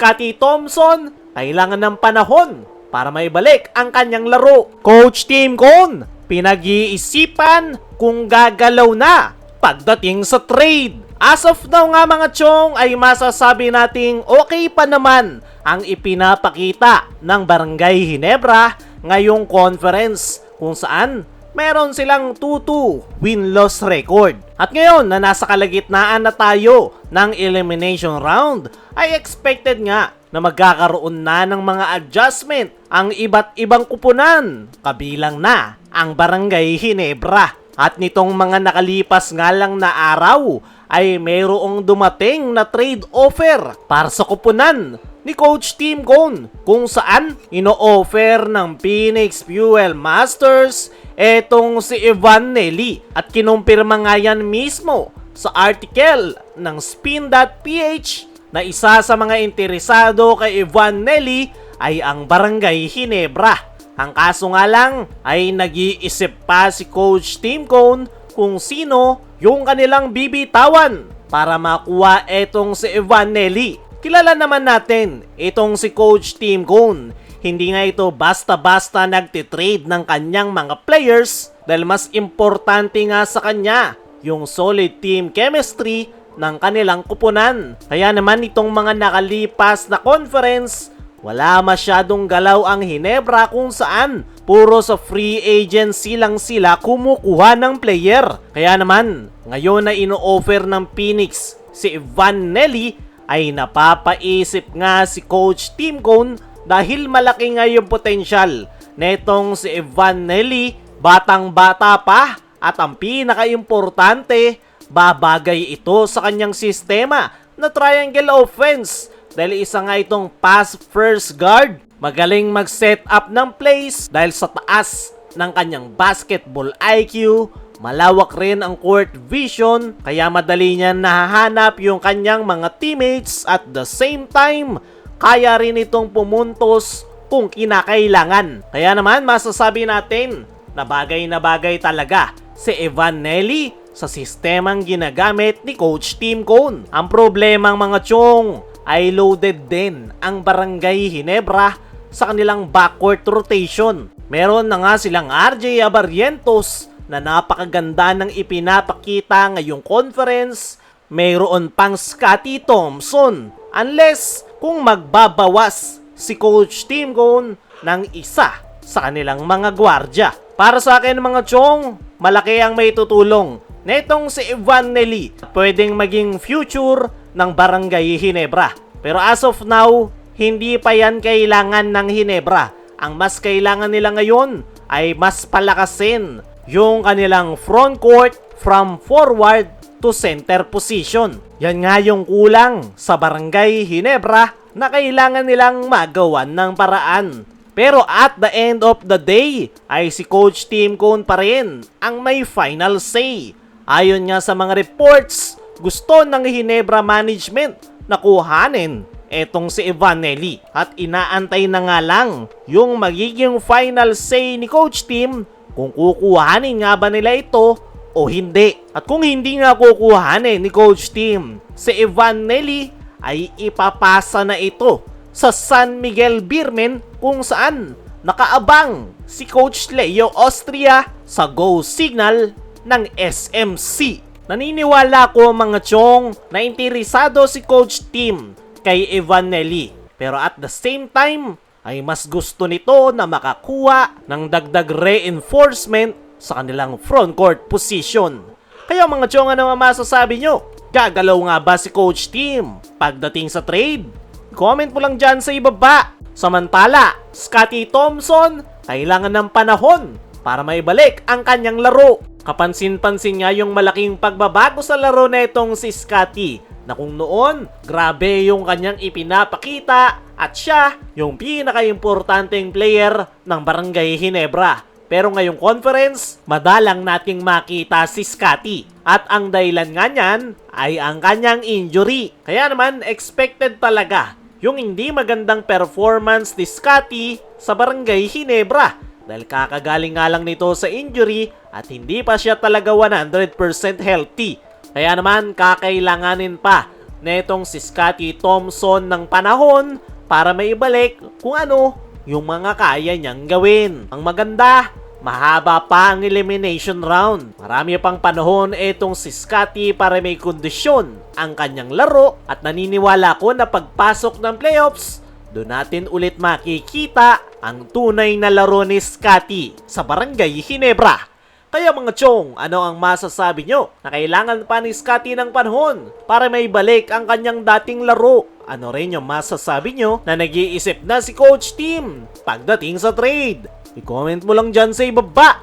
Scottie Thompson, kailangan ng panahon para maibalik ang kanyang laro. Coach Tim Cone, pinag-iisipan kung gagalaw na pagdating sa trade. As of now nga mga chong ay masasabi nating okay pa naman ang ipinapakita ng Barangay Ginebra ngayong conference kung saan meron silang 2-2 win-loss record. At ngayon na nasa kalagitnaan na tayo ng elimination round ay expected nga na magkakaroon na ng mga adjustment ang iba't ibang kupunan, kabilang na ang Barangay Ginebra. At nitong mga nakalipas nga lang na araw ay mayroong dumating na trade offer para sa kupunan ni Coach Tim Cone kung saan ino-offer ng Phoenix Fuel Masters etong si Evan Nelly at kinumpirma nga yan mismo sa article ng Spin.ph na isa sa mga interesado kay Evan Nelly ay ang Barangay Ginebra. Ang kaso nga lang ay nag-iisip pa si Coach Tim Cone kung sino yung kanilang bibitawan para makuha etong si Evan Nelly. Kilala naman natin itong si Coach Tim Cone. Hindi nga ito basta-basta nagtitrade ng kanyang mga players dahil mas importante nga sa kanya yung solid team chemistry ng kanilang kupunan. Kaya naman itong mga nakalipas na conference, wala masyadong galaw ang Ginebra kung saan puro sa free agency lang sila kumukuha ng player. Kaya naman, ngayon na ino-offer ng Phoenix si Evan Nelly ay napapaisip nga si Coach Tim Cone dahil malaki nga yung potensyal netong si Evan Nelly. Batang-bata pa at ang pinaka-importante, babagay ito sa kanyang sistema na triangle offense dahil isa nga itong pass first guard. Magaling mag-set up ng plays dahil sa taas ng kanyang basketball IQ. Malawak rin ang court vision kaya madali niya nahahanap yung kanyang mga teammates at the same time kaya rin itong pumuntos kung kinakailangan. Kaya naman masasabi natin na bagay talaga si Evan Nelly sa sistemang ginagamit ni Coach Tim Cone. Ang problemang mga chong ay loaded din ang Barangay Ginebra sa kanilang backcourt rotation. Meron na nga silang RJ Abarrientos na napakaganda ng ipinapakita ngayong conference. Mayroon pang Scottie Thompson unless kung magbabawas si Coach Tim Cone ng isa sa kanilang mga gwardya. Para sa akin mga chong, malaki ang may tutulong netong si Evan Nelly. Pwedeng maging future ng Barangay Ginebra. Pero as of now, hindi pa yan kailangan ng Ginebra. Ang mas kailangan nila ngayon ay mas palakasin yung kanilang front court from forward to center position. Yan nga yung kulang sa Barangay Ginebra na kailangan nilang magawan ng paraan. Pero at the end of the day, ay si Coach Tim Cone pa rin ang may final say. Ayon nga sa mga reports, gusto ng Ginebra management na kuhanin etong si Evan Nelly. At inaantay na nga lang yung magiging final say ni Coach Tim kung kukuhanin nga ba nila ito o hindi. At kung hindi nga kukuhanin ni Coach Tim si Evan Nelly, ay ipapasa na ito sa San Miguel Beermen kung saan nakaabang si Coach Leo Austria sa go signal ng SMC. Naniniwala ko mga chong na interesado si Coach Tim kay Evan Nelly. Pero at the same time, ay mas gusto nito na makakuha ng dagdag reinforcement sa kanilang frontcourt position. Kaya mga chong, ano ang masasabi nyo? Gagalaw nga ba si Coach Tim pagdating sa trade? Comment mo lang dyan sa ibaba. Samantala, Scottie Thompson, kailangan ng panahon para maibalik ang kanyang laro. Kapansin-pansin nga yung malaking pagbabago sa laro netong si Scottie, na kung noon, grabe yung kanyang ipinapakita at siya yung pinaka-importanteng player ng Barangay Ginebra. Pero ngayong conference, madalang nating makita si Scottie. At ang dahilan nga niyan ay ang kanyang injury. Kaya naman, expected talaga yung hindi magandang performance ni Scottie sa Barangay Ginebra. Dahil kakagaling nga lang nito sa injury at hindi pa siya talaga 100% healthy. Kaya naman, kakailanganin pa netong si Scottie Thompson ng panahon para maibalik kung ano yung mga kaya niyang gawin. Ang maganda, mahaba pa ang elimination round. Marami pang panahon etong si Scottie para may kondisyon ang kanyang laro at naniniwala ko na pagpasok ng playoffs, doon natin ulit makikita ang tunay na laro ni Scottie sa Barangay Ginebra. Kaya mga chong, ano ang masasabi nyo na kailangan pa ni Scottie ng panahon para may balik ang kanyang dating laro? Ano rin yung masasabi nyo na nag-iisip na si Coach Tim pagdating sa trade? I-comment mo lang dyan sa ibaba.